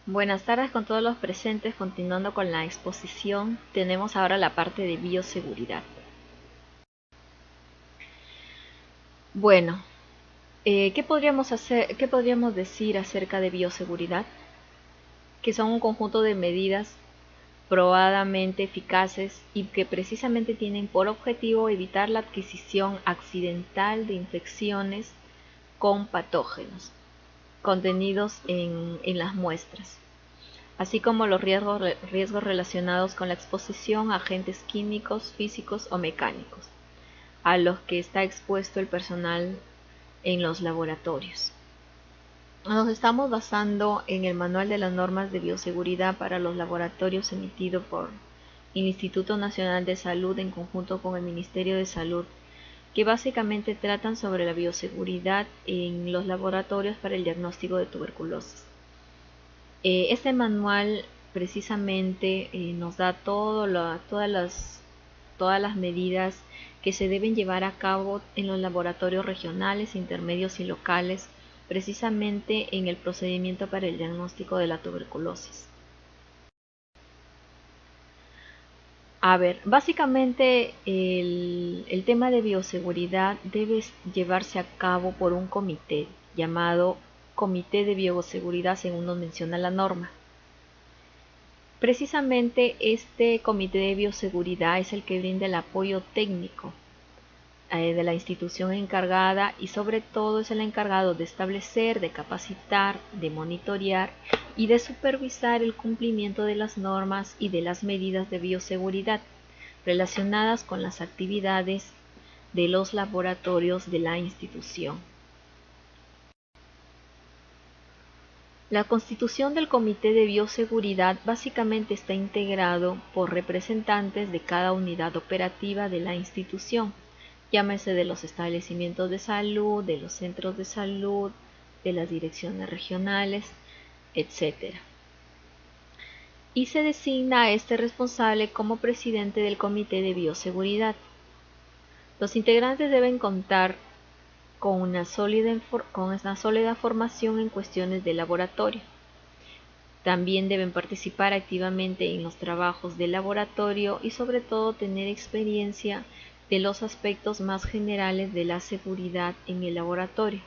Buenas tardes con todos los presentes. Continuando con la exposición, tenemos ahora la parte de bioseguridad. Bueno, ¿qué podríamos decir acerca de bioseguridad? Que son un conjunto de medidas probadamente eficaces y que precisamente tienen por objetivo evitar la adquisición accidental de infecciones con patógenos contenidos en las muestras, así como los riesgos relacionados con la exposición a agentes químicos, físicos o mecánicos, a los que está expuesto el personal en los laboratorios. Nos estamos basando en el Manual de las Normas de Bioseguridad para los Laboratorios emitido por el Instituto Nacional de Salud en conjunto con el Ministerio de Salud, que básicamente tratan sobre la bioseguridad en los laboratorios para el diagnóstico de tuberculosis. Este manual precisamente nos da todas las medidas que se deben llevar a cabo en los laboratorios regionales, intermedios y locales, precisamente en el procedimiento para el diagnóstico de la tuberculosis. A ver, básicamente el tema de bioseguridad debe llevarse a cabo por un comité llamado Comité de Bioseguridad, según nos menciona la norma. Precisamente este comité de bioseguridad es el que brinda el apoyo técnico de la institución encargada y sobre todo es el encargado de establecer, de capacitar, de monitorear y de supervisar el cumplimiento de las normas y de las medidas de bioseguridad relacionadas con las actividades de los laboratorios de la institución. La constitución del Comité de Bioseguridad básicamente está integrado por representantes de cada unidad operativa de la institución, llámese de los establecimientos de salud, de los centros de salud, de las direcciones regionales, etc. Y se designa a este responsable como presidente del Comité de Bioseguridad. Los integrantes deben contar con una sólida formación en cuestiones de laboratorio. También deben participar activamente en los trabajos de laboratorio y sobre todo tener experiencia de los aspectos más generales de la seguridad en el laboratorio,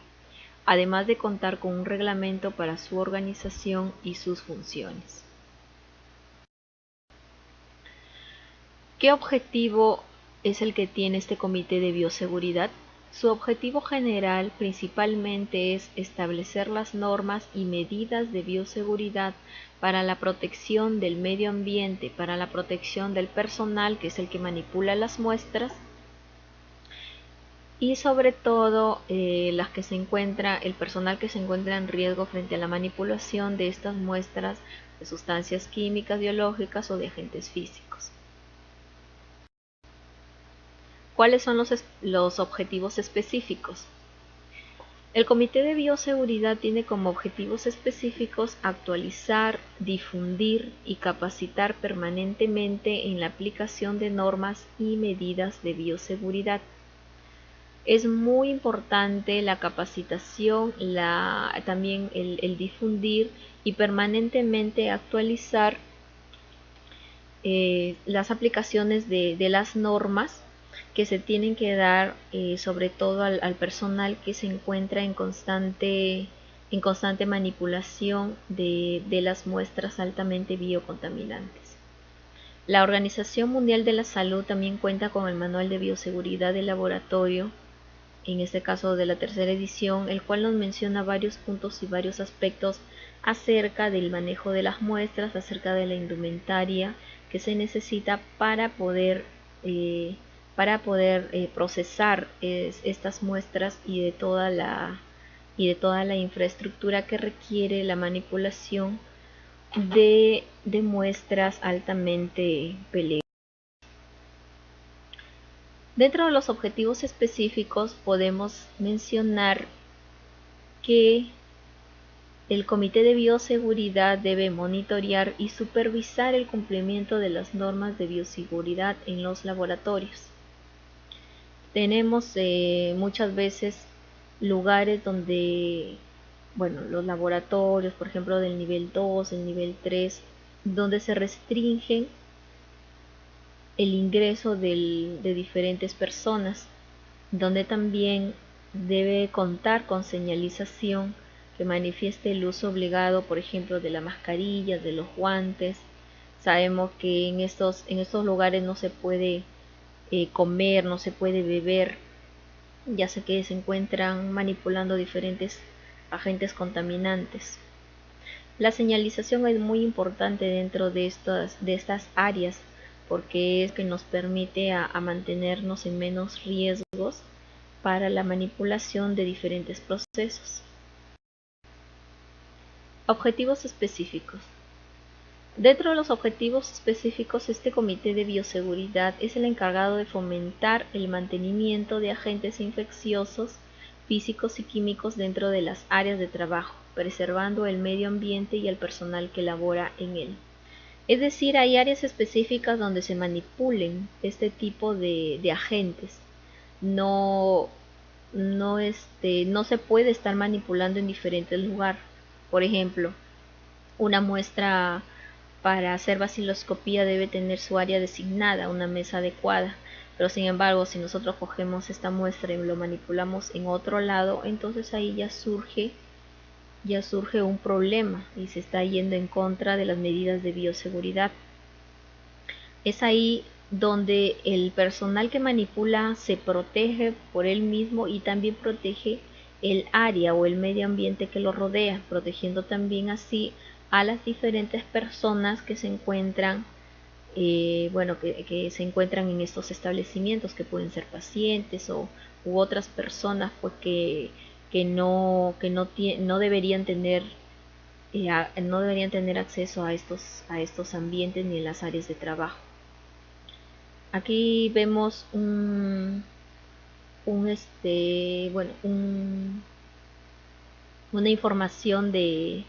además de contar con un reglamento para su organización y sus funciones. ¿Qué objetivo es el que tiene este comité de bioseguridad? Su objetivo general principalmente es establecer las normas y medidas de bioseguridad para la protección del medio ambiente, para la protección del personal, que es el que manipula las muestras, y sobre todo el personal que se encuentra en riesgo frente a la manipulación de estas muestras de sustancias químicas, biológicas o de agentes físicos. ¿Cuáles son los objetivos específicos? El Comité de Bioseguridad tiene como objetivos específicos actualizar, difundir y capacitar permanentemente en la aplicación de normas y medidas de bioseguridad. Es muy importante la capacitación, también el difundir y permanentemente actualizar las aplicaciones de las normas que se tienen que dar sobre todo al personal que se encuentra en constante manipulación de las muestras altamente biocontaminantes. La Organización Mundial de la Salud también cuenta con el Manual de Bioseguridad del Laboratorio, en este caso de la tercera edición, el cual nos menciona varios puntos y varios aspectos acerca del manejo de las muestras, acerca de la indumentaria que se necesita para poder procesar estas muestras y de toda la infraestructura que requiere la manipulación de muestras altamente peligrosas. Dentro de los objetivos específicos podemos mencionar que el Comité de Bioseguridad debe monitorear y supervisar el cumplimiento de las normas de bioseguridad en los laboratorios. Tenemos muchas veces lugares donde bueno, los laboratorios, por ejemplo, del nivel 2, el nivel 3, donde se restringen el ingreso de diferentes personas, donde también debe contar con señalización que manifieste el uso obligado, por ejemplo, de la mascarilla, de los guantes. Sabemos que en estos lugares no se puede comer, no se puede beber, ya sé que se encuentran manipulando diferentes agentes contaminantes. La señalización es muy importante dentro de estas áreas porque es que nos permite a mantenernos en menos riesgos para la manipulación de diferentes procesos. Objetivos específicos. Dentro de los objetivos específicos, este comité de bioseguridad es el encargado de fomentar el mantenimiento de agentes infecciosos, físicos y químicos dentro de las áreas de trabajo, preservando el medio ambiente y el personal que labora en él. Es decir, hay áreas específicas donde se manipulen este tipo de agentes. No, no se puede estar manipulando en diferentes lugares. Por ejemplo, una muestra para hacer baciloscopía debe tener su área designada, una mesa adecuada. Pero sin embargo, si nosotros cogemos esta muestra y lo manipulamos en otro lado, entonces ahí ya surge un problema y se está yendo en contra de las medidas de bioseguridad. Es ahí donde el personal que manipula se protege por él mismo y también protege el área o el medio ambiente que lo rodea, protegiendo también así a las diferentes personas que se encuentran que se encuentran en estos establecimientos, que pueden ser pacientes u otras personas pues no deberían tener no deberían tener acceso a estos ambientes ni en las áreas de trabajo. Aquí vemos una información de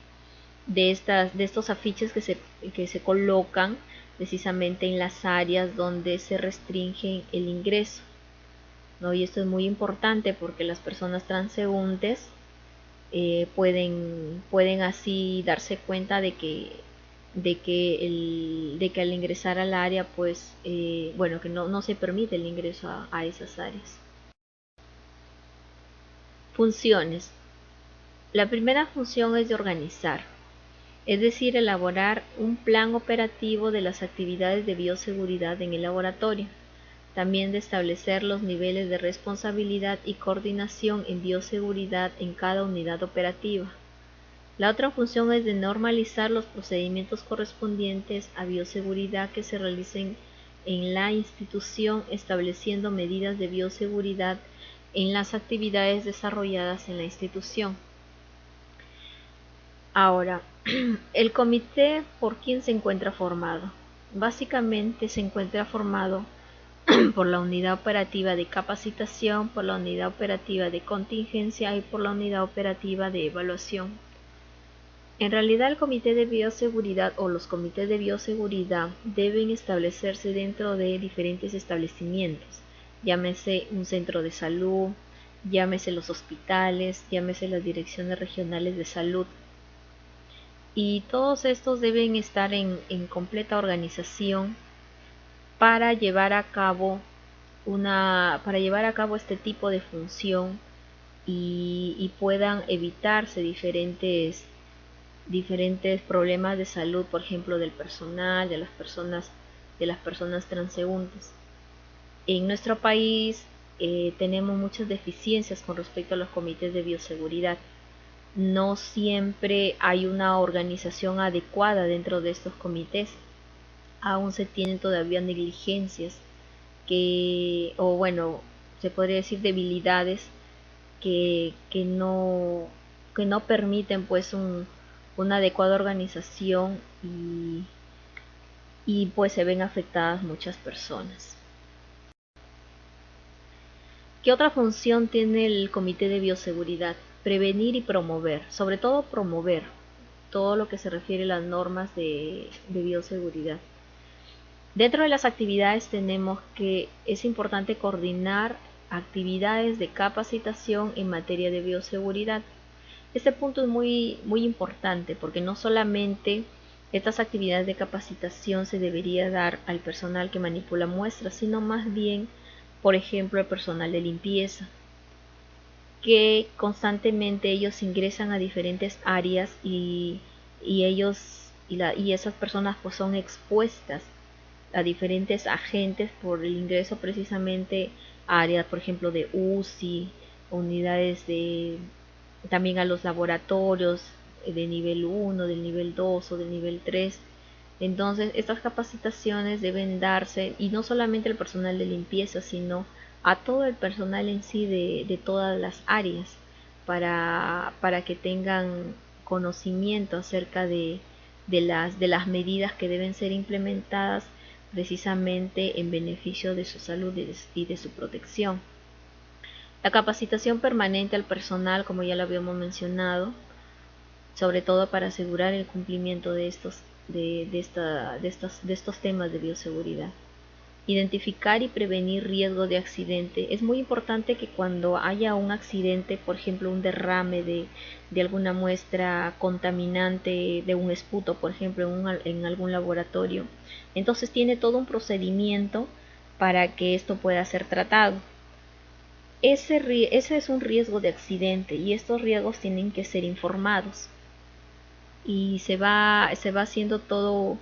estos afiches que se colocan precisamente en las áreas donde se restringe el ingreso, ¿no? Y esto es muy importante porque las personas transeúntes pueden así darse cuenta de que al ingresar al área pues que no se permite el ingreso a esas áreas. Funciones. La primera función es de organizar, es decir, elaborar un plan operativo de las actividades de bioseguridad en el laboratorio, también de establecer los niveles de responsabilidad y coordinación en bioseguridad en cada unidad operativa. La otra función es de normalizar los procedimientos correspondientes a bioseguridad que se realicen en la institución, estableciendo medidas de bioseguridad en las actividades desarrolladas en la institución. Ahora, el comité, ¿por quién se encuentra formado? Básicamente se encuentra formado por la unidad operativa de capacitación, por la unidad operativa de contingencia y por la unidad operativa de evaluación. En realidad, el comité de bioseguridad o los comités de bioseguridad deben establecerse dentro de diferentes establecimientos, llámese un centro de salud, llámese los hospitales, llámese las direcciones regionales de salud. Y todos estos deben estar en completa organización para llevar a cabo este tipo de función y puedan evitarse diferentes problemas de salud, por ejemplo, del personal, de las personas transeúntes. En nuestro país tenemos muchas deficiencias con respecto a los comités de bioseguridad. No siempre hay una organización adecuada dentro de estos comités. Aún se tienen todavía negligencias se podría decir debilidades que no permiten pues una adecuada organización y pues se ven afectadas muchas personas. ¿Qué otra función tiene el comité de bioseguridad? Prevenir y promover, sobre todo promover todo lo que se refiere a las normas de bioseguridad. Dentro de las actividades tenemos que es importante coordinar actividades de capacitación en materia de bioseguridad. Este punto es muy importante porque no solamente estas actividades de capacitación se debería dar al personal que manipula muestras, sino más bien, por ejemplo, al personal de limpieza, que constantemente ellos ingresan a diferentes áreas y esas personas pues son expuestas a diferentes agentes por el ingreso precisamente a áreas, por ejemplo, de UCI, unidades de también a los laboratorios de nivel 1, del nivel 2 o del nivel 3. Entonces, estas capacitaciones deben darse, y no solamente al personal de limpieza, sino a todo el personal en sí de todas las áreas, para que tengan conocimiento acerca de las medidas que deben ser implementadas precisamente en beneficio de su salud y de su protección. La capacitación permanente al personal, como ya lo habíamos mencionado, sobre todo para asegurar el cumplimiento de estos temas de bioseguridad. Identificar y prevenir riesgo de accidente. Es muy importante que cuando haya un accidente, por ejemplo un derrame de alguna muestra contaminante, de un esputo, por ejemplo, en algún laboratorio, entonces tiene todo un procedimiento para que esto pueda ser tratado. Ese es un riesgo de accidente y estos riesgos tienen que ser informados y se va haciendo todo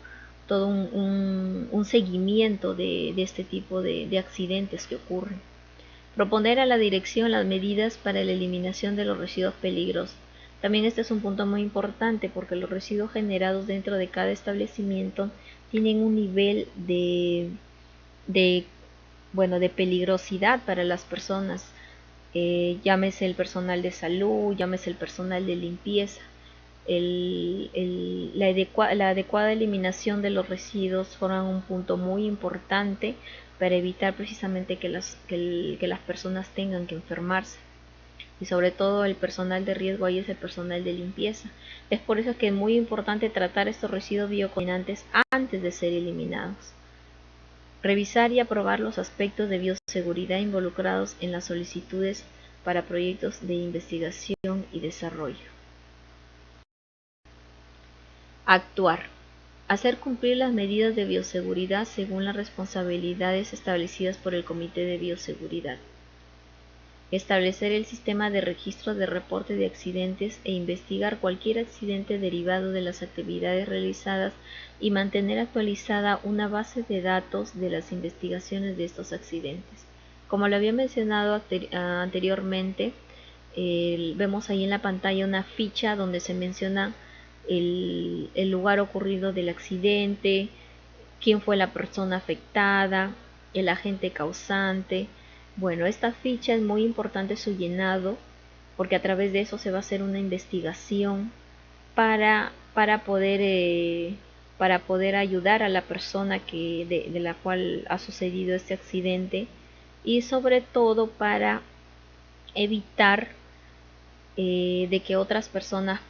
un seguimiento de este tipo de accidentes que ocurren. Proponer a la dirección las medidas para la eliminación de los residuos peligrosos. También este es un punto muy importante porque los residuos generados dentro de cada establecimiento tienen un nivel de de peligrosidad para las personas, llámese el personal de salud, llámese el personal de limpieza. La adecuada eliminación de los residuos forman un punto muy importante para evitar precisamente que las personas tengan que enfermarse. Y sobre todo el personal de riesgo ahí es el personal de limpieza. Es por eso que es muy importante tratar estos residuos biocontaminantes antes de ser eliminados. Revisar y aprobar los aspectos de bioseguridad involucrados en las solicitudes para proyectos de investigación y desarrollo. Actuar. Hacer cumplir las medidas de bioseguridad según las responsabilidades establecidas por el Comité de Bioseguridad. Establecer el sistema de registro de reporte de accidentes e investigar cualquier accidente derivado de las actividades realizadas y mantener actualizada una base de datos de las investigaciones de estos accidentes. Como lo había mencionado anteriormente, vemos ahí en la pantalla una ficha donde se menciona el lugar ocurrido del accidente, quién fue la persona afectada, el agente causante. Bueno, esta ficha es muy importante su llenado porque a través de eso se va a hacer una investigación para poder ayudar a la persona de la cual ha sucedido este accidente y sobre todo para evitar de que otras personas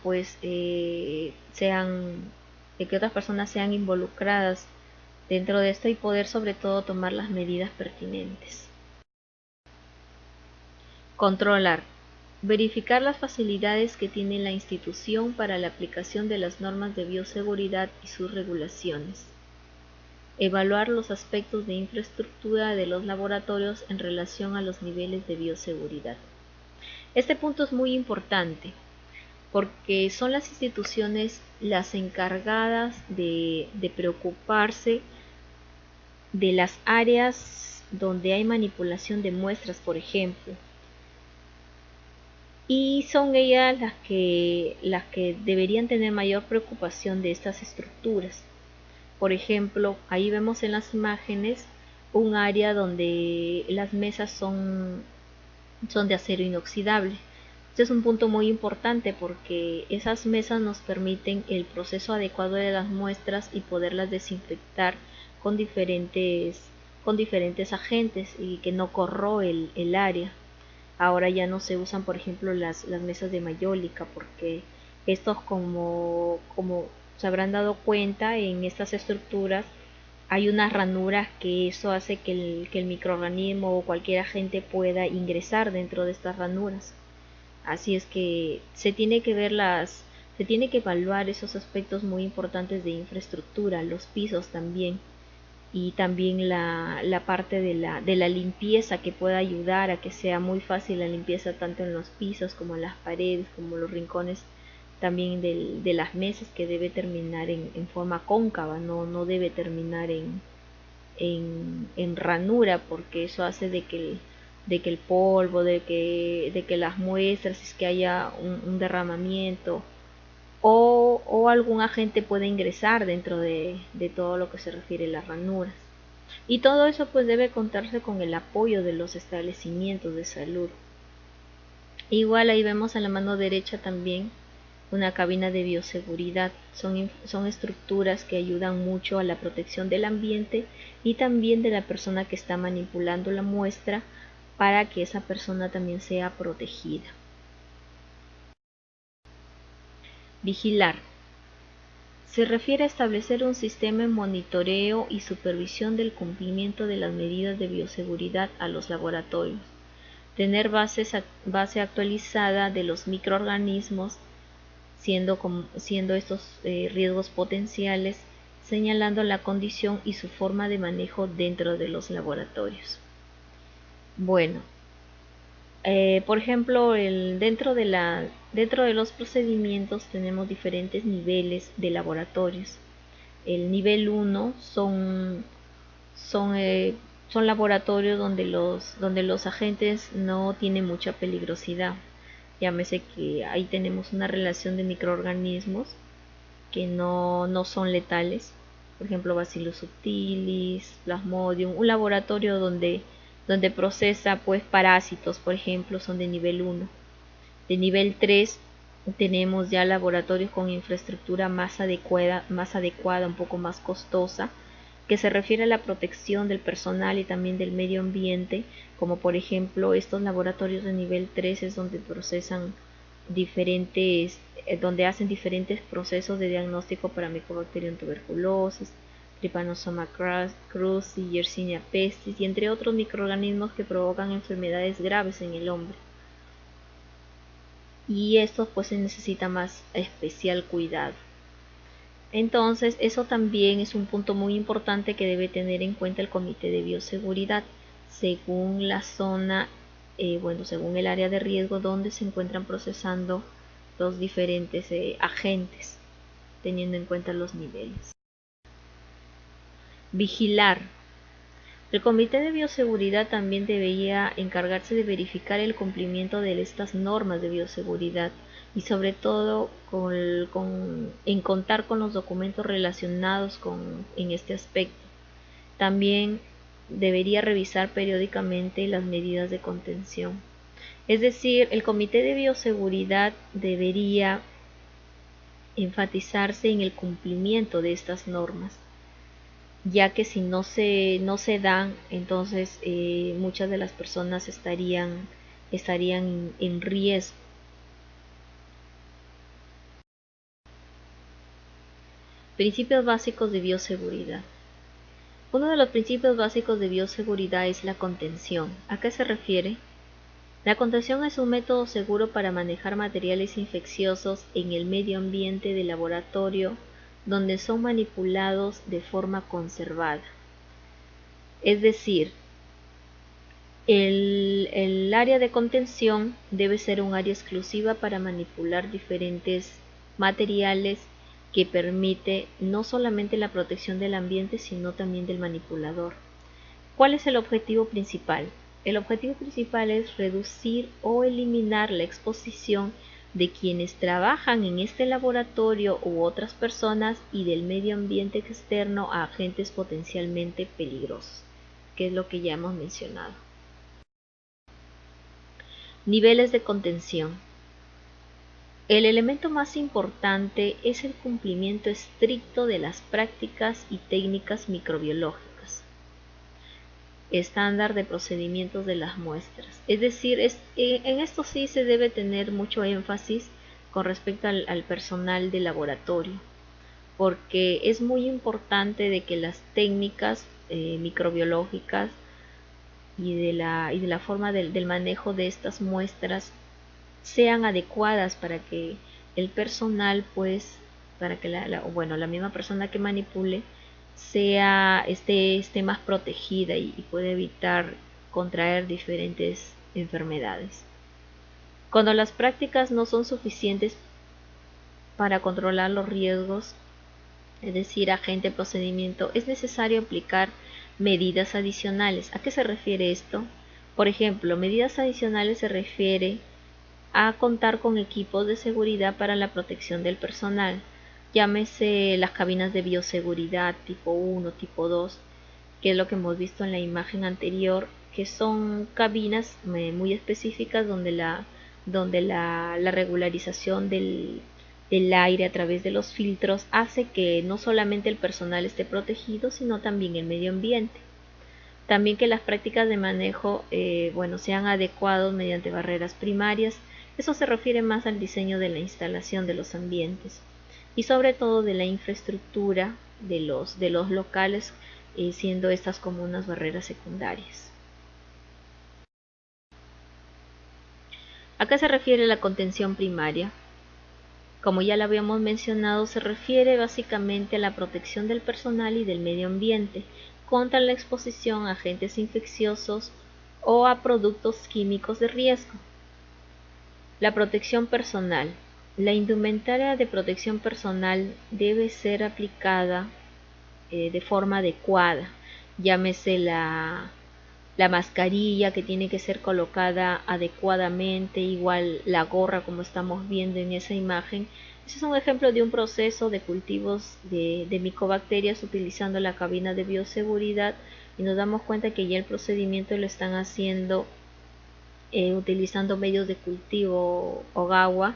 sean involucradas dentro de esto y poder sobre todo tomar las medidas pertinentes. Controlar. Verificar las facilidades que tiene la institución para la aplicación de las normas de bioseguridad y sus regulaciones. Evaluar los aspectos de infraestructura de los laboratorios en relación a los niveles de bioseguridad. Este punto es muy importante porque son las instituciones las encargadas de preocuparse de las áreas donde hay manipulación de muestras, por ejemplo, y son ellas las que deberían tener mayor preocupación de estas estructuras. Por ejemplo, ahí vemos en las imágenes un área donde las mesas son de acero inoxidable. Este es un punto muy importante porque esas mesas nos permiten el proceso adecuado de las muestras y poderlas desinfectar con diferentes agentes y que no corroe el área. Ahora ya no se usan, por ejemplo, las mesas de mayólica porque estos, como se habrán dado cuenta, en estas estructuras hay unas ranuras que eso hace que el microorganismo o cualquier agente pueda ingresar dentro de estas ranuras. Así es que se tiene que se tiene que evaluar esos aspectos muy importantes de infraestructura, los pisos también, y también la parte de la limpieza, que pueda ayudar a que sea muy fácil la limpieza tanto en los pisos como en las paredes, como los rincones también de las mesas, que debe terminar en forma cóncava, no debe terminar en ranura, porque eso hace de que el polvo, de que las muestras, si es que haya un derramamiento o algún agente puede ingresar dentro de todo lo que se refiere a las ranuras. Y todo eso pues debe contarse con el apoyo de los establecimientos de salud. Igual ahí vemos a la mano derecha también una cabina de bioseguridad. Son estructuras que ayudan mucho a la protección del ambiente y también de la persona que está manipulando la muestra, para que esa persona también sea protegida. Vigilar. Se refiere a establecer un sistema de monitoreo y supervisión del cumplimiento de las medidas de bioseguridad a los laboratorios. Tener base actualizada de los microorganismos, siendo estos riesgos potenciales, señalando la condición y su forma de manejo dentro de los laboratorios. Bueno, por ejemplo, dentro de los procedimientos tenemos diferentes niveles de laboratorios. El nivel 1 son laboratorios donde los agentes no tienen mucha peligrosidad. Llámese que ahí tenemos una relación de microorganismos que no son letales. Por ejemplo, Bacillus subtilis, Plasmodium, un laboratorio donde procesa pues parásitos, por ejemplo, son de nivel 1. De nivel 3 tenemos ya laboratorios con infraestructura más adecuada, un poco más costosa, que se refiere a la protección del personal y también del medio ambiente, como por ejemplo estos laboratorios de nivel 3 es donde procesan donde hacen diferentes procesos de diagnóstico para Mycobacterium tuberculosis, Trypanosoma cruzi y Yersinia pestis, y entre otros microorganismos que provocan enfermedades graves en el hombre. Y estos pues se necesita más especial cuidado. Entonces eso también es un punto muy importante que debe tener en cuenta el Comité de Bioseguridad, según la zona, según el área de riesgo donde se encuentran procesando los diferentes agentes, teniendo en cuenta los niveles. Vigilar. El Comité de Bioseguridad también debería encargarse de verificar el cumplimiento de estas normas de bioseguridad y sobre todo en contar con los documentos relacionados en este aspecto. También debería revisar periódicamente las medidas de contención. Es decir, el Comité de Bioseguridad debería enfatizarse en el cumplimiento de estas normas, ya que si no se dan, entonces muchas de las personas estarían en riesgo. Principios básicos de bioseguridad. Uno de los principios básicos de bioseguridad es la contención. ¿A qué se refiere? La contención es un método seguro para manejar materiales infecciosos en el medio ambiente de laboratorio donde son manipulados de forma conservada. Es decir, el área de contención debe ser un área exclusiva para manipular diferentes materiales, que permite no solamente la protección del ambiente, sino también del manipulador. ¿Cuál es el objetivo principal? El objetivo principal es reducir o eliminar la exposición de quienes trabajan en este laboratorio u otras personas y del medio ambiente externo a agentes potencialmente peligrosos, que es lo que ya hemos mencionado. Niveles de contención. El elemento más importante es el cumplimiento estricto de las prácticas y técnicas microbiológicas, estándar de procedimientos de las muestras. Es decir, en esto sí se debe tener mucho énfasis con respecto al personal de laboratorio, porque es muy importante de que las técnicas microbiológicas y de la forma del manejo de estas muestras sean adecuadas para que el personal, pues, para que la misma persona que manipule esté más protegida y pueda evitar contraer diferentes enfermedades. Cuando las prácticas no son suficientes para controlar los riesgos, es decir, agente procedimiento, es necesario aplicar medidas adicionales. ¿A qué se refiere esto? Por ejemplo, medidas adicionales se refiere a contar con equipos de seguridad para la protección del personal, llámese las cabinas de bioseguridad tipo 1, tipo 2, que es lo que hemos visto en la imagen anterior, que son cabinas muy específicas donde la regularización del aire a través de los filtros hace que no solamente el personal esté protegido, sino también el medio ambiente. También que las prácticas de manejo sean adecuados mediante barreras primarias. Eso se refiere más al diseño de la instalación de los ambientes y sobre todo de la infraestructura de los locales, siendo estas como unas barreras secundarias. ¿A qué se refiere la contención primaria? Como ya lo habíamos mencionado, se refiere básicamente a la protección del personal y del medio ambiente contra la exposición a agentes infecciosos o a productos químicos de riesgo. La protección personal. La indumentaria de protección personal debe ser aplicada de forma adecuada, llámese la mascarilla que tiene que ser colocada adecuadamente, igual la gorra como estamos viendo en esa imagen. Ese es un ejemplo de un proceso de cultivos de micobacterias utilizando la cabina de bioseguridad, y nos damos cuenta que ya el procedimiento lo están haciendo utilizando medios de cultivo Ogawa,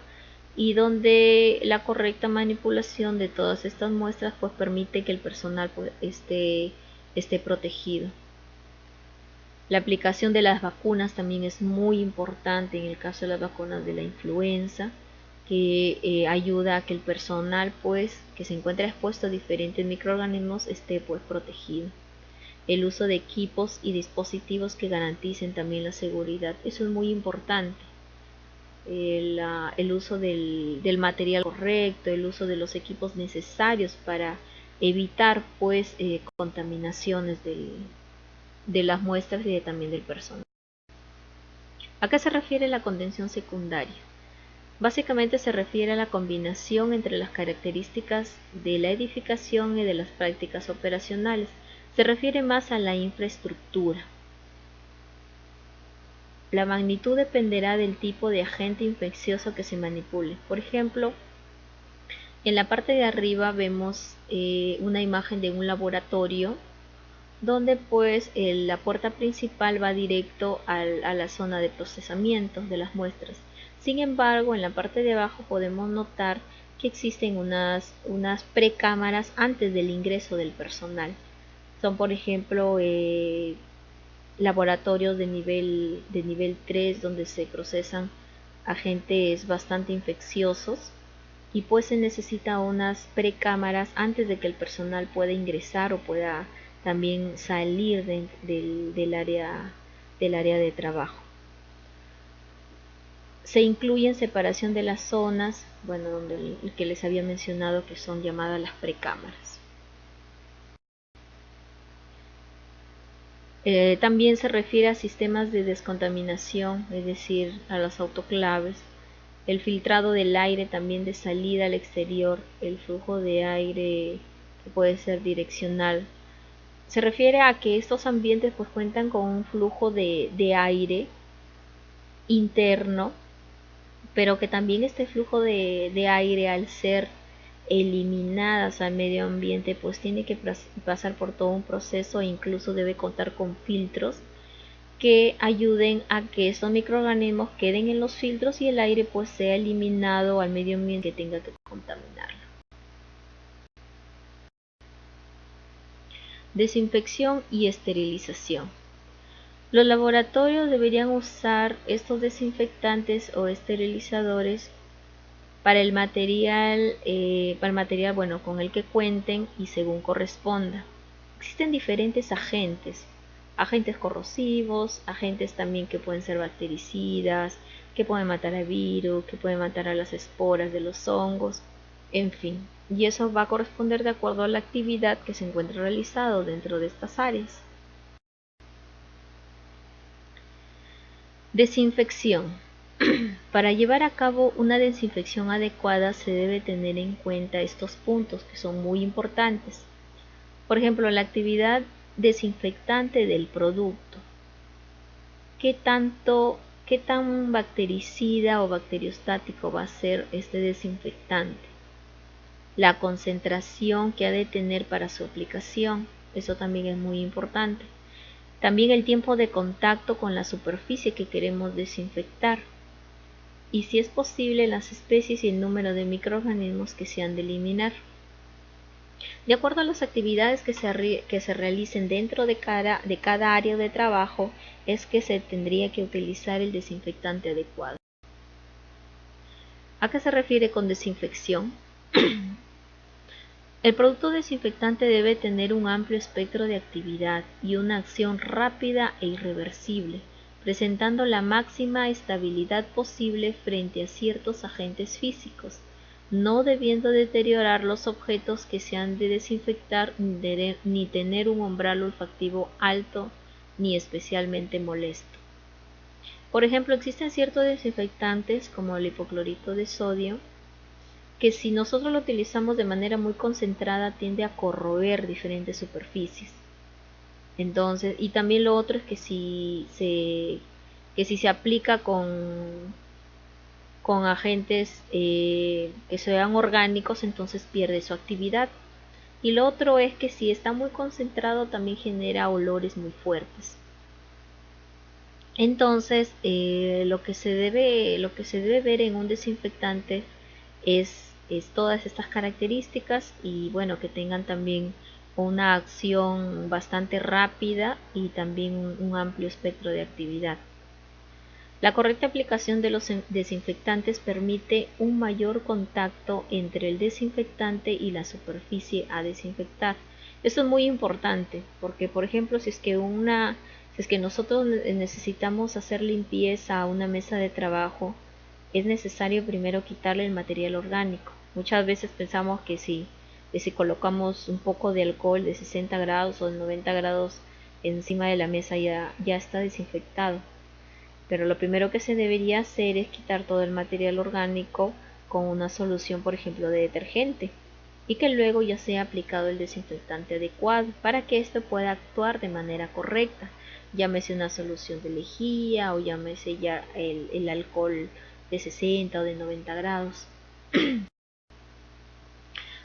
y donde la correcta manipulación de todas estas muestras pues permite que el personal pues, esté protegido. La aplicación de las vacunas también es muy importante en el caso de las vacunas de la influenza, que ayuda a que el personal pues que se encuentra expuesto a diferentes microorganismos esté pues protegido. El uso de equipos y dispositivos que garanticen también la seguridad, eso es muy importante. El uso del material correcto, el uso de los equipos necesarios para evitar pues contaminaciones de las muestras y también del personal. ¿A qué se refiere la contención secundaria? Básicamente se refiere a la combinación entre las características de la edificación y de las prácticas operacionales. Se refiere más a la infraestructura. La magnitud dependerá del tipo de agente infeccioso que se manipule. Por ejemplo, en la parte de arriba vemos una imagen de un laboratorio donde pues la puerta principal va directo a la zona de procesamiento de las muestras. Sin embargo, en la parte de abajo podemos notar que existen unas precámaras antes del ingreso del personal. Son, por ejemplo, laboratorios de nivel 3 donde se procesan agentes bastante infecciosos, y pues se necesita unas precámaras antes de que el personal pueda ingresar o pueda también salir del área de trabajo. Se incluye en separación de las zonas, donde el que les había mencionado, que son llamadas las precámaras. También se refiere a sistemas de descontaminación, es decir, a los autoclaves, el filtrado del aire también de salida al exterior, el flujo de aire que puede ser direccional. Se refiere a que estos ambientes pues cuentan con un flujo de aire interno, pero que también este flujo de aire, al ser eliminadas al medio ambiente, pues tiene que pasar por todo un proceso, e incluso debe contar con filtros que ayuden a que estos microorganismos queden en los filtros y el aire pues sea eliminado al medio ambiente que tenga que contaminarlo. Desinfección y esterilización. Los laboratorios deberían usar estos desinfectantes o esterilizadores para el material con el que cuenten y según corresponda. Existen diferentes agentes agentes corrosivos, agentes también que pueden ser bactericidas, que pueden matar a virus, que pueden matar a las esporas de los hongos, en fin. Y eso va a corresponder de acuerdo a la actividad que se encuentre realizado dentro de estas áreas. Desinfección. Para llevar a cabo una desinfección adecuada se debe tener en cuenta estos puntos que son muy importantes. Por ejemplo, la actividad desinfectante del producto. ¿Qué tan bactericida o bacteriostático va a ser este desinfectante? La concentración que ha de tener para su aplicación, eso también es muy importante. También el tiempo de contacto con la superficie que queremos desinfectar. Y si es posible, las especies y el número de microorganismos que se han de eliminar. De acuerdo a las actividades que se realicen dentro de cada área de trabajo, es que se tendría que utilizar el desinfectante adecuado. ¿A qué se refiere con desinfección? El producto desinfectante debe tener un amplio espectro de actividad y una acción rápida e irreversible, presentando la máxima estabilidad posible frente a ciertos agentes físicos, no debiendo deteriorar los objetos que se han de desinfectar ni tener un umbral olfativo alto ni especialmente molesto. Por ejemplo, existen ciertos desinfectantes como el hipoclorito de sodio que si nosotros lo utilizamos de manera muy concentrada tiende a corroer diferentes superficies. Entonces, y también lo otro es que si se aplica con agentes que sean orgánicos, entonces pierde su actividad. Y lo otro es que si está muy concentrado también genera olores muy fuertes. Entonces, lo que se debe ver en un desinfectante es todas estas características y bueno, que tengan también una acción bastante rápida y también un amplio espectro de actividad. La correcta aplicación de los desinfectantes permite un mayor contacto entre el desinfectante y la superficie a desinfectar. Esto es muy importante porque, por ejemplo, si es que nosotros necesitamos hacer limpieza a una mesa de trabajo, es necesario primero quitarle el material orgánico. Muchas veces pensamos que si colocamos un poco de alcohol de 60 grados o de 90 grados encima de la mesa ya está desinfectado. Pero lo primero que se debería hacer es quitar todo el material orgánico con una solución, por ejemplo, de detergente, y que luego ya sea aplicado el desinfectante adecuado para que esto pueda actuar de manera correcta. Llámese una solución de lejía o llámese ya el alcohol de 60 o de 90 grados.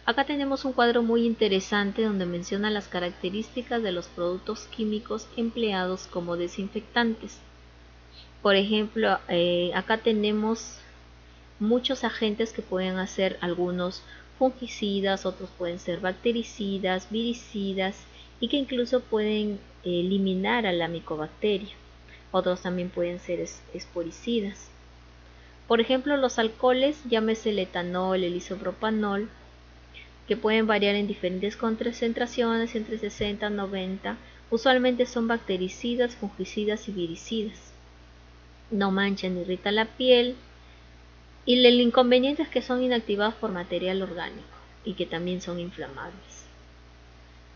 Acá tenemos un cuadro muy interesante donde menciona las características de los productos químicos empleados como desinfectantes. Por ejemplo, acá tenemos muchos agentes que pueden hacer algunos fungicidas, otros pueden ser bactericidas, viricidas y que incluso pueden eliminar a la micobacteria. Otros también pueden ser esporicidas. Por ejemplo, los alcoholes, llámese el etanol, el isopropanol, que pueden variar en diferentes concentraciones entre 60 y 90, usualmente son bactericidas, fungicidas y viricidas. No manchan ni irritan la piel, y el inconveniente es que son inactivados por material orgánico y que también son inflamables.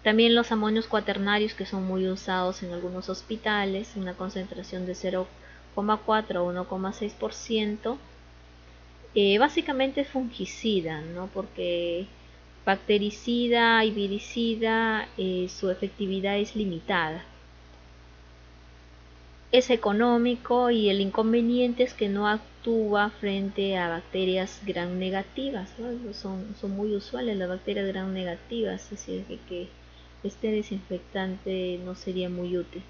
También los amonios cuaternarios, que son muy usados en algunos hospitales, una concentración de 0,4 a 1,6%, básicamente es fungicida, ¿no? Porque bactericida y viricida, su efectividad es limitada. Es económico y el inconveniente es que no actúa frente a bacterias gram negativas, ¿no? Son muy usuales las bacterias gram negativas, así que este desinfectante no sería muy útil.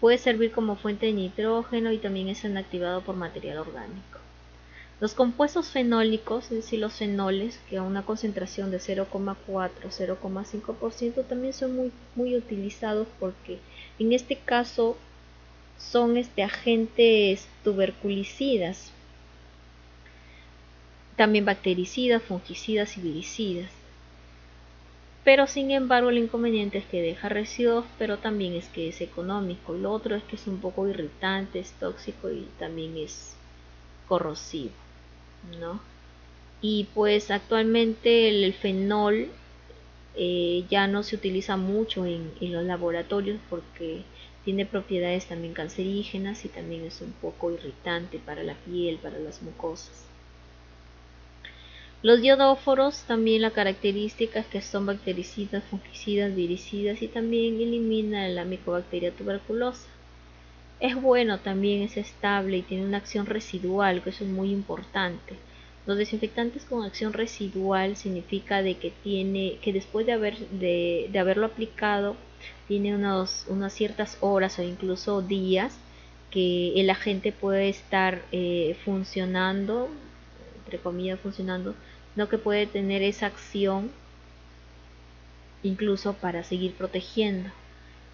Puede servir como fuente de nitrógeno y también es inactivado por material orgánico. Los compuestos fenólicos, es decir, los fenoles, que a una concentración de 0,4-0,5% también son muy utilizados porque en este caso son agentes tuberculicidas, también bactericidas, fungicidas y viricidas. pero sin embargo el inconveniente es que deja residuos, pero también es que es económico. Lo otro es que es un poco irritante, es tóxico y también es corrosivo, ¿no? Y pues actualmente el fenol ya no se utiliza mucho en los laboratorios porque tiene propiedades también cancerígenas y también es un poco irritante para la piel, para las mucosas. Los iodóforos también la característica es que son bactericidas, fungicidas, viricidas y también eliminan la micobacteria tuberculosa. Es bueno también, es estable y tiene una acción residual, que eso es muy importante. Los desinfectantes con acción residual significa de que después de haberlo aplicado tiene unas ciertas horas o incluso días que el agente puede estar funcionando, entre comillas funcionando, no, que puede tener esa acción incluso para seguir protegiendo.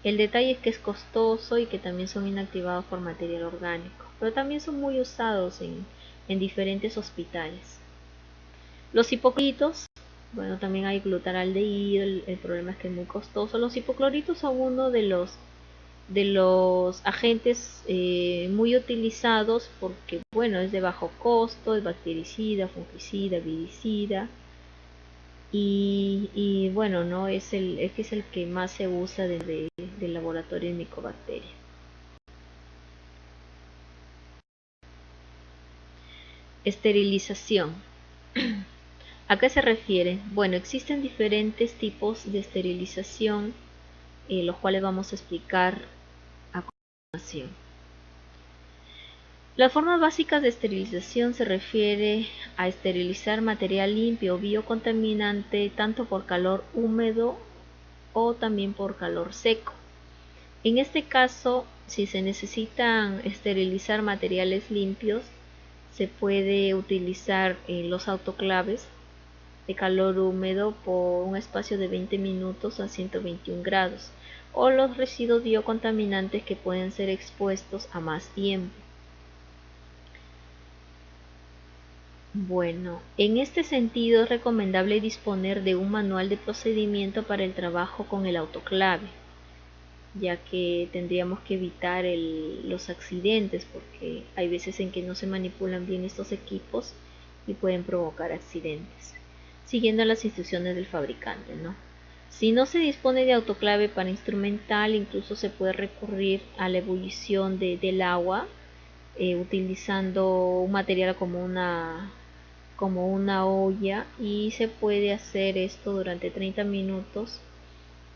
El detalle es que es costoso y que también son inactivados por material orgánico, pero también son muy usados en diferentes hospitales. Los hipocloritos, bueno, también hay glutaraldehído, el problema es que es muy costoso. Los hipocloritos son uno de los agentes muy utilizados porque, bueno, es de bajo costo, es bactericida, fungicida, viricida. Y bueno, no es el que más se usa del laboratorio de micobacterias. Esterilización. ¿A qué se refiere? Bueno, existen diferentes tipos de esterilización, los cuales vamos a explicar a continuación. Las formas básicas de esterilización se refiere a esterilizar material limpio o biocontaminante tanto por calor húmedo o también por calor seco. En este caso, si se necesitan esterilizar materiales limpios, se puede utilizar los autoclaves de calor húmedo por un espacio de 20 minutos a 121 grados o los residuos biocontaminantes que pueden ser expuestos a más tiempo. Bueno, en este sentido es recomendable disponer de un manual de procedimiento para el trabajo con el autoclave, ya que tendríamos que evitar los accidentes porque hay veces en que no se manipulan bien estos equipos y pueden provocar accidentes, siguiendo las instrucciones del fabricante, ¿no? Si no se dispone de autoclave para instrumental, incluso se puede recurrir a la ebullición del agua utilizando un material como una olla, y se puede hacer esto durante 30 minutos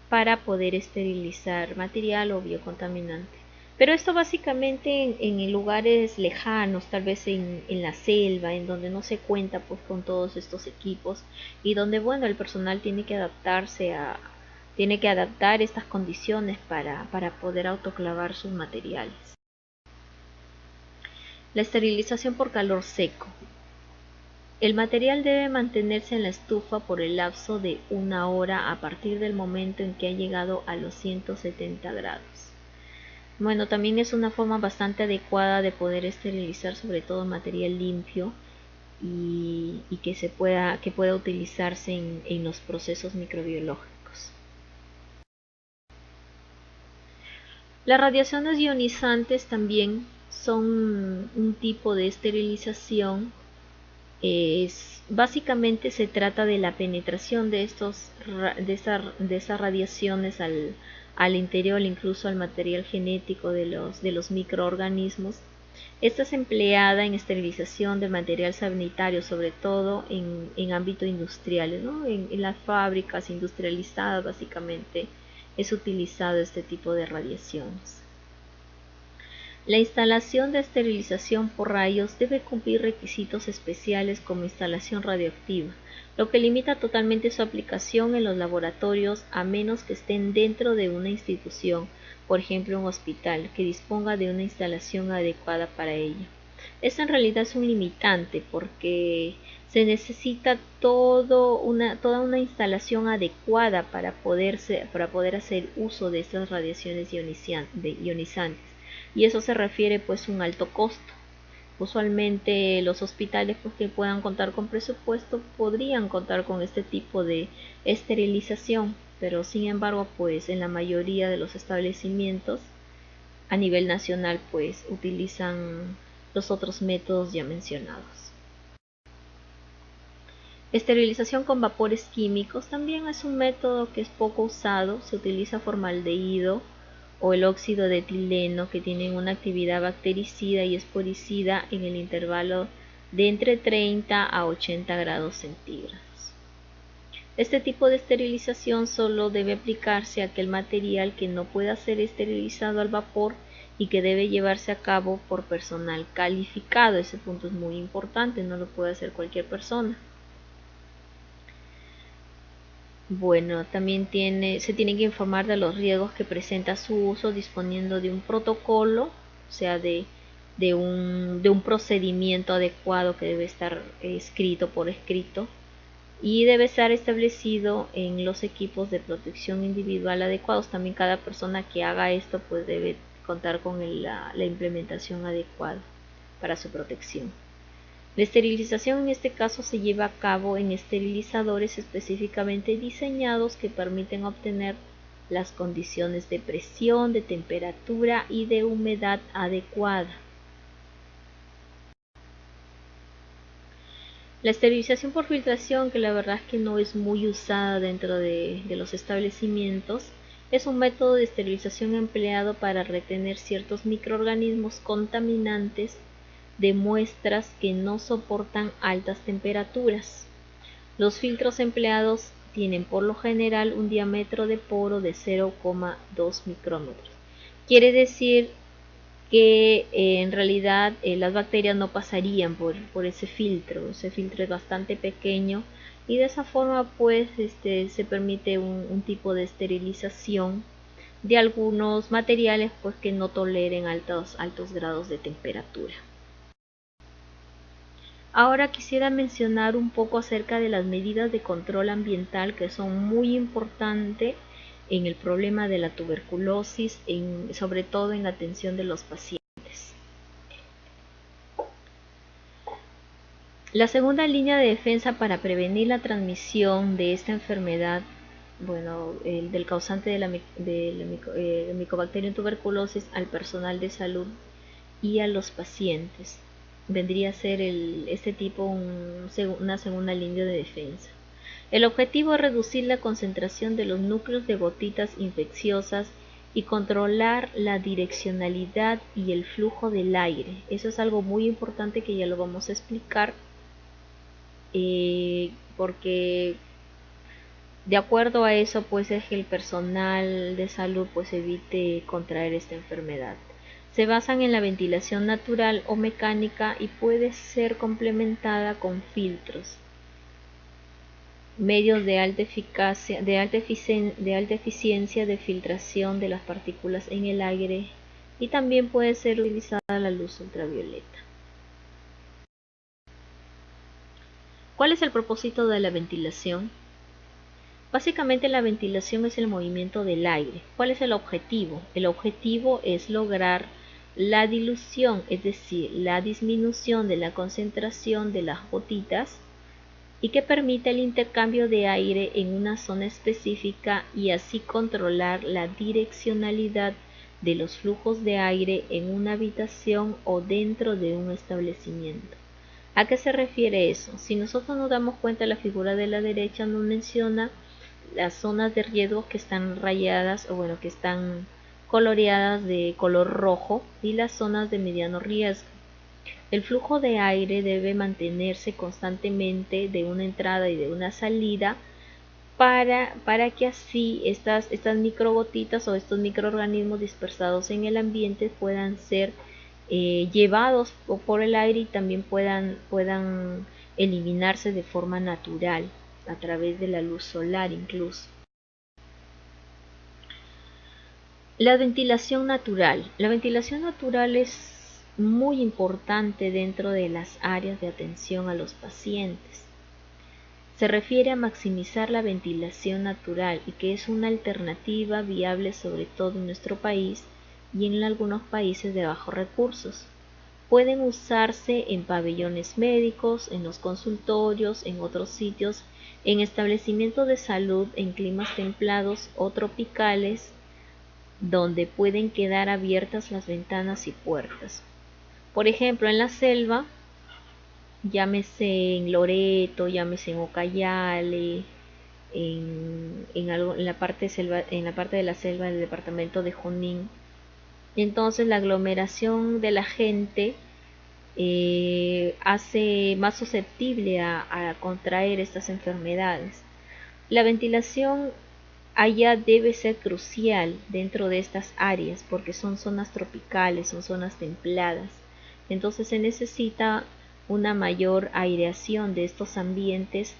para poder esterilizar material o biocontaminante. Pero esto básicamente en lugares lejanos, tal vez en la selva, en donde no se cuenta pues con todos estos equipos y donde, bueno, el personal tiene que tiene que adaptar estas condiciones para poder autoclavar sus materiales. La esterilización por calor seco. El material debe mantenerse en la estufa por el lapso de 1 hora a partir del momento en que ha llegado a los 170 grados. Bueno, también es una forma bastante adecuada de poder esterilizar sobre todo material limpio y que pueda utilizarse en los procesos microbiológicos. Las radiaciones ionizantes también son un tipo de esterilización. Básicamente se trata de la penetración de esas radiaciones al interior, incluso al material genético de los microorganismos. Esta es empleada en esterilización de material sanitario, sobre todo en ámbito industrial, ¿no? En las fábricas industrializadas básicamente es utilizado este tipo de radiaciones. La instalación de esterilización por rayos debe cumplir requisitos especiales como instalación radioactiva, lo que limita totalmente su aplicación en los laboratorios a menos que estén dentro de una institución, por ejemplo un hospital, que disponga de una instalación adecuada para ello. Esto en realidad es un limitante porque se necesita toda una instalación adecuada para poder hacer uso de estas radiaciones ionizantes. Y eso se refiere pues a un alto costo. Usualmente los hospitales pues, que puedan contar con presupuesto podrían contar con este tipo de esterilización, pero sin embargo pues en la mayoría de los establecimientos a nivel nacional pues utilizan los otros métodos ya mencionados. Esterilización con vapores químicos también es un método que es poco usado. Se utiliza formaldehído o el óxido de etileno, que tienen una actividad bactericida y esporicida en el intervalo de entre 30 a 80 grados centígrados. Este tipo de esterilización solo debe aplicarse a aquel material que no pueda ser esterilizado al vapor y que debe llevarse a cabo por personal calificado. Ese punto es muy importante, no lo puede hacer cualquier persona. Bueno, también se tiene que informar de los riesgos que presenta su uso, disponiendo de un protocolo, o sea, de un procedimiento adecuado que debe estar escrito por escrito, y debe estar establecido en los equipos de protección individual adecuados. También cada persona que haga esto pues debe contar con la implementación adecuada para su protección. La esterilización en este caso se lleva a cabo en esterilizadores específicamente diseñados que permiten obtener las condiciones de presión, de temperatura y de humedad adecuada. La esterilización por filtración, que la verdad es que no es muy usada dentro de los establecimientos, es un método de esterilización empleado para retener ciertos microorganismos contaminantes de muestras que no soportan altas temperaturas. Los filtros empleados tienen por lo general un diámetro de poro de 0,2 micrómetros. Quiere decir que en realidad las bacterias no pasarían por ese filtro es bastante pequeño, y de esa forma pues se permite un tipo de esterilización de algunos materiales pues que no toleren altos grados de temperatura. Ahora quisiera mencionar un poco acerca de las medidas de control ambiental, que son muy importantes en el problema de la tuberculosis, sobre todo en la atención de los pacientes. La segunda línea de defensa para prevenir la transmisión de esta enfermedad, del causante de la Mycobacterium tuberculosis al personal de salud y a los pacientes, vendría a ser una segunda línea de defensa. El objetivo es reducir la concentración de los núcleos de gotitas infecciosas y controlar la direccionalidad y el flujo del aire. Eso es algo muy importante que ya lo vamos a explicar, porque de acuerdo a eso pues es que el personal de salud pues evite contraer esta enfermedad. Se basan en la ventilación natural o mecánica y puede ser complementada con filtros, medios de alta eficiencia de filtración de las partículas en el aire, y también puede ser utilizada la luz ultravioleta. ¿Cuál es el propósito de la ventilación? Básicamente la ventilación es el movimiento del aire. ¿Cuál es el objetivo? El objetivo es lograr la dilución, es decir, la disminución de la concentración de las gotitas, y que permite el intercambio de aire en una zona específica y así controlar la direccionalidad de los flujos de aire en una habitación o dentro de un establecimiento. ¿A qué se refiere eso? Si nosotros nos damos cuenta, la figura de la derecha nos menciona las zonas de riesgo que están rayadas que están coloreadas de color rojo, y las zonas de mediano riesgo. El flujo de aire debe mantenerse constantemente de una entrada y de una salida para que así estas microgotitas o estos microorganismos dispersados en el ambiente puedan ser llevados por el aire y también puedan eliminarse de forma natural a través de la luz solar incluso. La ventilación natural. La ventilación natural es muy importante dentro de las áreas de atención a los pacientes. Se refiere a maximizar la ventilación natural, y que es una alternativa viable sobre todo en nuestro país y en algunos países de bajos recursos. pueden usarse en pabellones médicos, en los consultorios, en otros sitios, en establecimientos de salud en climas templados o tropicales, donde pueden quedar abiertas las ventanas y puertas. Por ejemplo, en la selva, llámese en Loreto, llámese en Ucayale, en la parte de la selva del departamento de Junín. Entonces la aglomeración de la gente hace más susceptible a contraer estas enfermedades. La ventilación allá debe ser crucial dentro de estas áreas porque son zonas tropicales, son zonas templadas. Entonces se necesita una mayor aireación de estos ambientes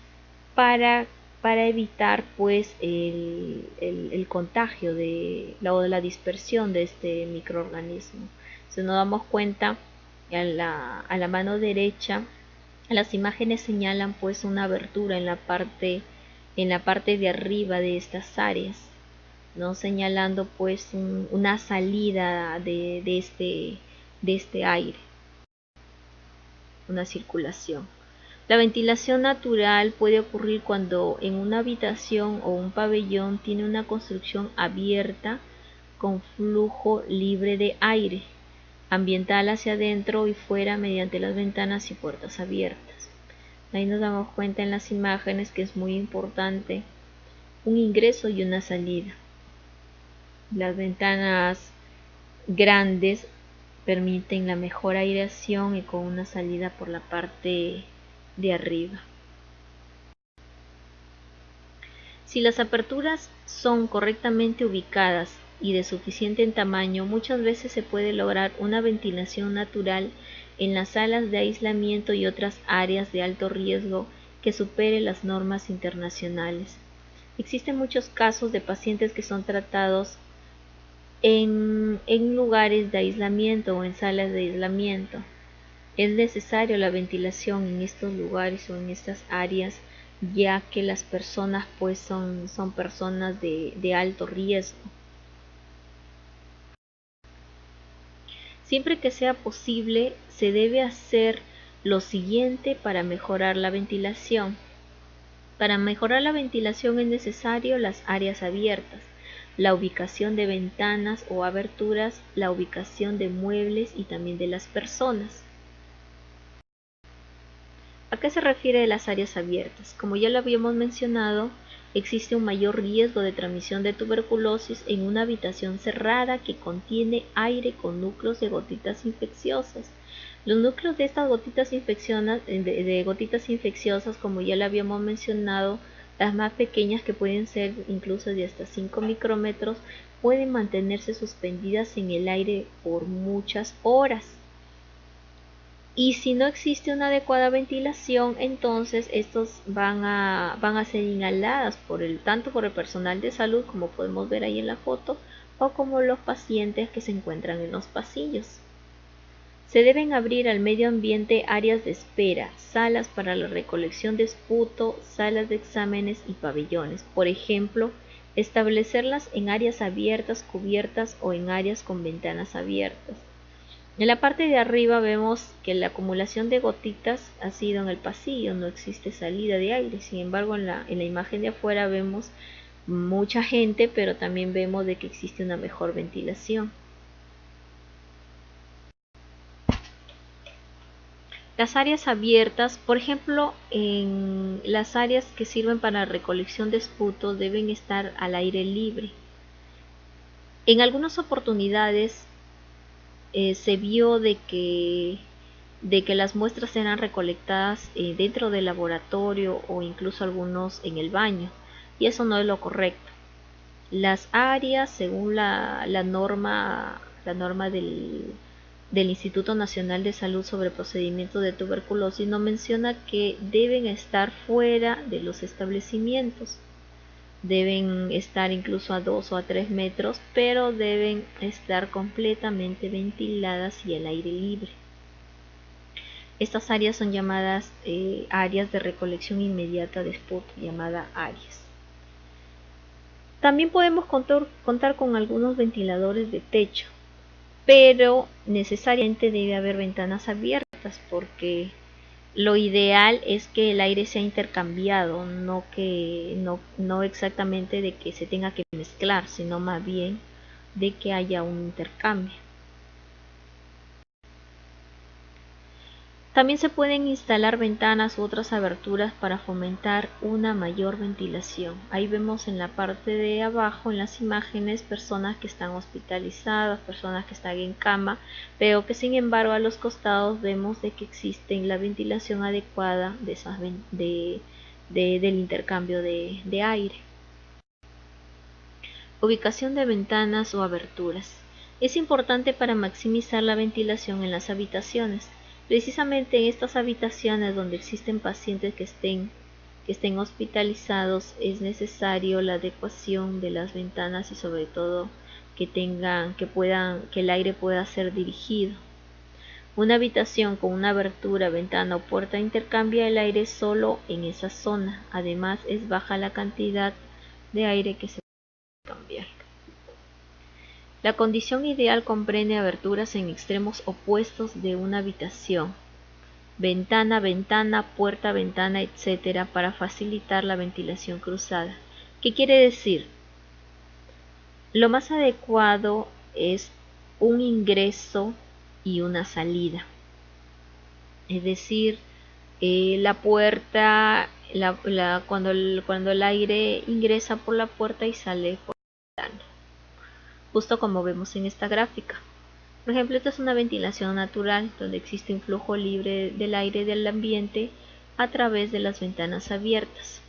para, para evitar pues el contagio o la dispersión de este microorganismo. Si nos damos cuenta, a la mano derecha las imágenes señalan pues una abertura en la parte de arriba de estas áreas, ¿no? Señalando pues una salida de este aire, una circulación. La ventilación natural puede ocurrir cuando en una habitación o un pabellón tiene una construcción abierta con flujo libre de aire ambiental hacia adentro y fuera mediante las ventanas y puertas abiertas. Ahí nos damos cuenta en las imágenes que es muy importante un ingreso y una salida. Las ventanas grandes permiten la mejor aireación y con una salida por la parte de arriba. Si las aperturas son correctamente ubicadas y de suficiente tamaño, muchas veces se puede lograr una ventilación natural en las salas de aislamiento y otras áreas de alto riesgo que supere las normas internacionales. Existen muchos casos de pacientes que son tratados en lugares de aislamiento o en salas de aislamiento. Es necesario la ventilación en estos lugares o en estas áreas, ya que las personas pues son personas de alto riesgo. Siempre que sea posible, se debe hacer lo siguiente para mejorar la ventilación. Para mejorar la ventilación es necesario las áreas abiertas, la ubicación de ventanas o aberturas, la ubicación de muebles y también de las personas. ¿A qué se refiere las áreas abiertas? Como ya lo habíamos mencionado, existe un mayor riesgo de transmisión de tuberculosis en una habitación cerrada que contiene aire con núcleos de gotitas infecciosas. Los núcleos de estas gotitas infecciosas, como ya lo habíamos mencionado, las más pequeñas, que pueden ser incluso de hasta 5 micrómetros, pueden mantenerse suspendidas en el aire por muchas horas. Y si no existe una adecuada ventilación, entonces estos van a ser inhaladas tanto por el personal de salud, como podemos ver ahí en la foto, o como los pacientes que se encuentran en los pasillos. Se deben abrir al medio ambiente áreas de espera, salas para la recolección de esputo, salas de exámenes y pabellones. Por ejemplo, establecerlas en áreas abiertas, cubiertas o en áreas con ventanas abiertas. En la parte de arriba vemos que la acumulación de gotitas ha sido en el pasillo, no existe salida de aire. Sin embargo, en la imagen de afuera vemos mucha gente, pero también vemos de que existe una mejor ventilación. Las áreas abiertas, por ejemplo, en las áreas que sirven para la recolección de esputos, deben estar al aire libre. En algunas oportunidades se vio de que las muestras eran recolectadas dentro del laboratorio o incluso algunos en el baño, y eso no es lo correcto. Las áreas, según la norma del Instituto Nacional de Salud sobre procedimientos de tuberculosis, no menciona que deben estar fuera de los establecimientos. Deben estar incluso a 2 o a 3 metros, pero deben estar completamente ventiladas y al aire libre. Estas áreas son llamadas áreas de recolección inmediata de esputo, llamada áreas. También podemos contar con algunos ventiladores de techo. pero necesariamente debe haber ventanas abiertas porque lo ideal es que el aire sea intercambiado, no exactamente de que se tenga que mezclar, sino más bien de que haya un intercambio. También se pueden instalar ventanas u otras aberturas para fomentar una mayor ventilación. Ahí vemos en la parte de abajo en las imágenes personas que están hospitalizadas, personas que están en cama, pero que sin embargo a los costados vemos de que existe la ventilación adecuada del intercambio de aire. Ubicación de ventanas o aberturas. Es importante para maximizar la ventilación en las habitaciones. Precisamente en estas habitaciones donde existen pacientes que estén hospitalizados es necesario la adecuación de las ventanas y sobre todo que el aire pueda ser dirigido. Una habitación con una abertura, ventana o puerta intercambia el aire solo en esa zona. Además es baja la cantidad de aire que se puede cambiar. La condición ideal comprende aberturas en extremos opuestos de una habitación, ventana, ventana, puerta, ventana, etc. para facilitar la ventilación cruzada. ¿Qué quiere decir? Lo más adecuado es un ingreso y una salida. Es decir, la puerta, cuando el aire ingresa por la puerta y sale por la ventana, justo como vemos en esta gráfica. Por ejemplo, esta es una ventilación natural donde existe un flujo libre del aire del ambiente a través de las ventanas abiertas.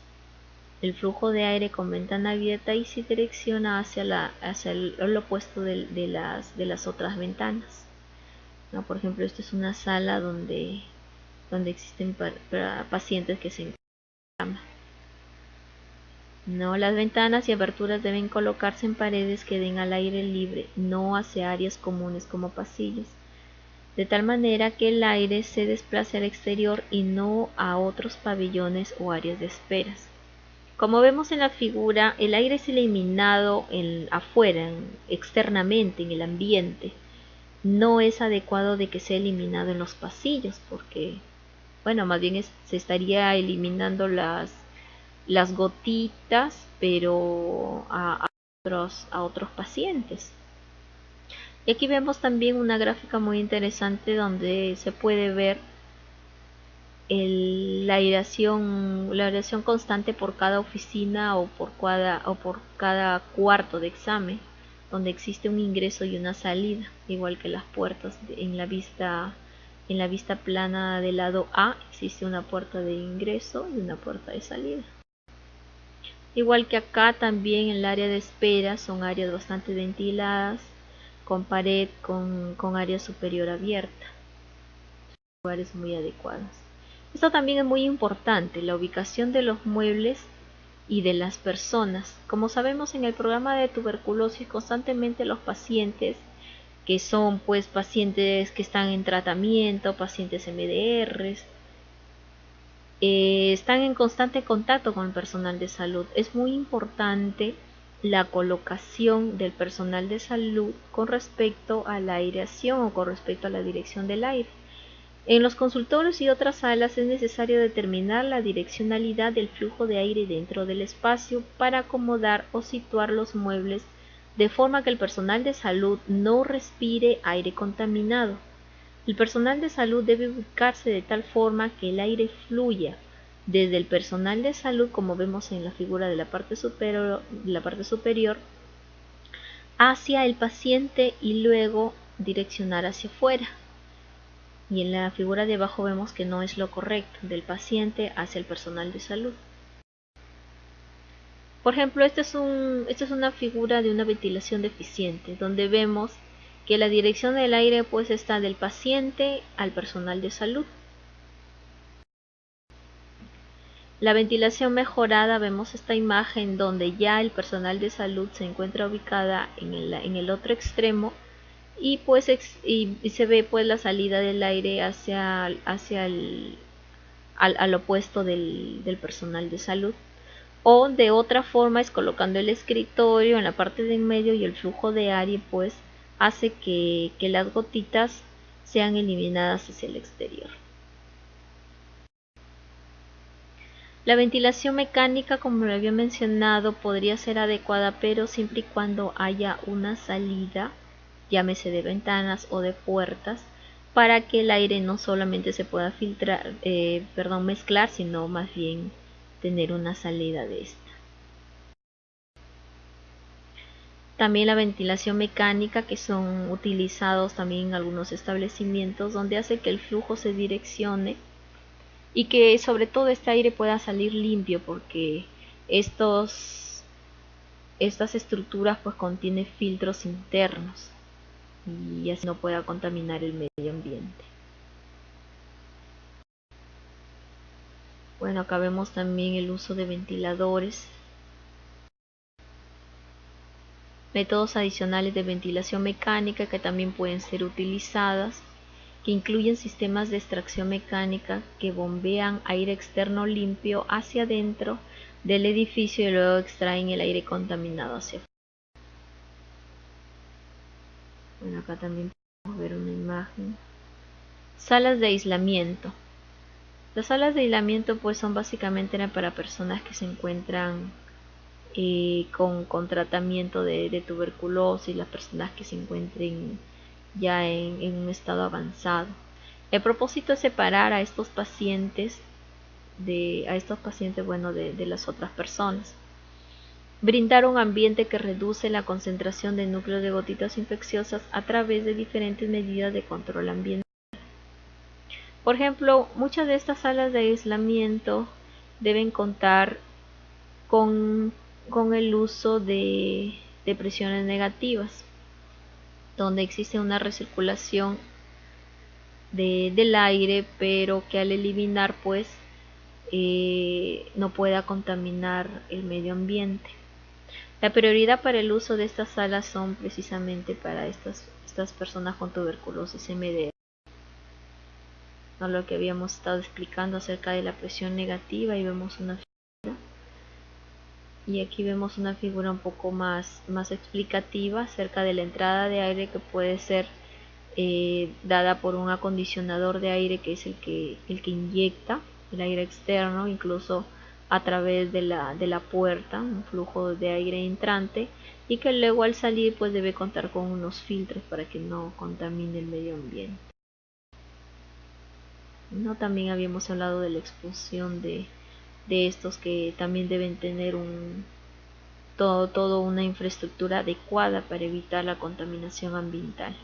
El flujo de aire con ventana abierta y se direcciona hacia el opuesto de las otras ventanas. ¿No? Por ejemplo, esta es una sala donde existen pacientes que se encuentran en cama. No, las ventanas y aberturas deben colocarse en paredes que den al aire libre, no hacia áreas comunes como pasillos, de tal manera que el aire se desplace al exterior y no a otros pabellones o áreas de esperas. Como vemos en la figura, el aire es eliminado afuera, externamente, en el ambiente. No es adecuado de que sea eliminado en los pasillos, porque, bueno, más bien se estaría eliminando las gotitas, pero a otros pacientes. Y aquí vemos también una gráfica muy interesante donde se puede ver la aireación constante por cada oficina o por cada cuarto de examen, donde existe un ingreso y una salida, igual que las puertas en la vista plana del lado A existe una puerta de ingreso y una puerta de salida. Igual que acá también en el área de espera son áreas bastante ventiladas, con pared con área superior abierta, lugares muy adecuados. Esto también es muy importante, la ubicación de los muebles y de las personas. Como sabemos, en el programa de tuberculosis constantemente los pacientes que son pues pacientes que están en tratamiento, pacientes MDRs, están en constante contacto con el personal de salud. Es muy importante la colocación del personal de salud con respecto a la aireación o con respecto a la dirección del aire. En los consultorios y otras salas es necesario determinar la direccionalidad del flujo de aire dentro del espacio para acomodar o situar los muebles de forma que el personal de salud no respire aire contaminado. El personal de salud debe ubicarse de tal forma que el aire fluya desde el personal de salud, como vemos en la figura de la parte superior, hacia el paciente y luego direccionar hacia afuera. Y en la figura de abajo vemos que no es lo correcto, del paciente hacia el personal de salud. Por ejemplo, esta es una figura de una ventilación deficiente, donde vemos que la dirección del aire pues está del paciente al personal de salud. La ventilación mejorada, vemos esta imagen donde ya el personal de salud se encuentra ubicada en el otro extremo y pues y se ve pues la salida del aire al opuesto del personal de salud. O de otra forma es colocando el escritorio en la parte de en medio y el flujo de aire pues hace que las gotitas sean eliminadas hacia el exterior. La ventilación mecánica, como lo había mencionado, podría ser adecuada, pero siempre y cuando haya una salida, llámese de ventanas o de puertas, para que el aire no solamente se pueda mezclar, sino más bien tener una salida de esta. También la ventilación mecánica, que son utilizados también en algunos establecimientos, donde hace que el flujo se direccione y que sobre todo este aire pueda salir limpio, porque estas estructuras pues contienen filtros internos y así no pueda contaminar el medio ambiente. Bueno, acá vemos también el uso de ventiladores. Métodos adicionales de ventilación mecánica que también pueden ser utilizadas, que incluyen sistemas de extracción mecánica que bombean aire externo limpio hacia adentro del edificio y luego extraen el aire contaminado hacia afuera. Bueno, acá también podemos ver una imagen. Salas de aislamiento. Las salas de aislamiento pues son básicamente para personas que se encuentran con tratamiento de tuberculosis, las personas que se encuentren ya en un estado avanzado. El propósito es separar a estos pacientes de las otras personas. Brindar un ambiente que reduce la concentración de núcleos de gotitas infecciosas a través de diferentes medidas de control ambiental. Por ejemplo, muchas de estas salas de aislamiento deben contar con el uso de presiones negativas, donde existe una recirculación del aire, pero que al eliminar pues no pueda contaminar el medio ambiente. La prioridad para el uso de estas salas son precisamente para estas personas con tuberculosis MDR. ¿No? Lo que habíamos estado explicando acerca de la presión negativa, y vemos una figura, y aquí vemos una figura un poco más explicativa acerca de la entrada de aire, que puede ser dada por un acondicionador de aire, que es el que inyecta el aire externo, incluso a través de la puerta, un flujo de aire entrante, y que luego al salir pues debe contar con unos filtros para que no contamine el medio ambiente. ¿No? También habíamos hablado de la expulsión de estos, que también deben tener todo una infraestructura adecuada para evitar la contaminación ambiental.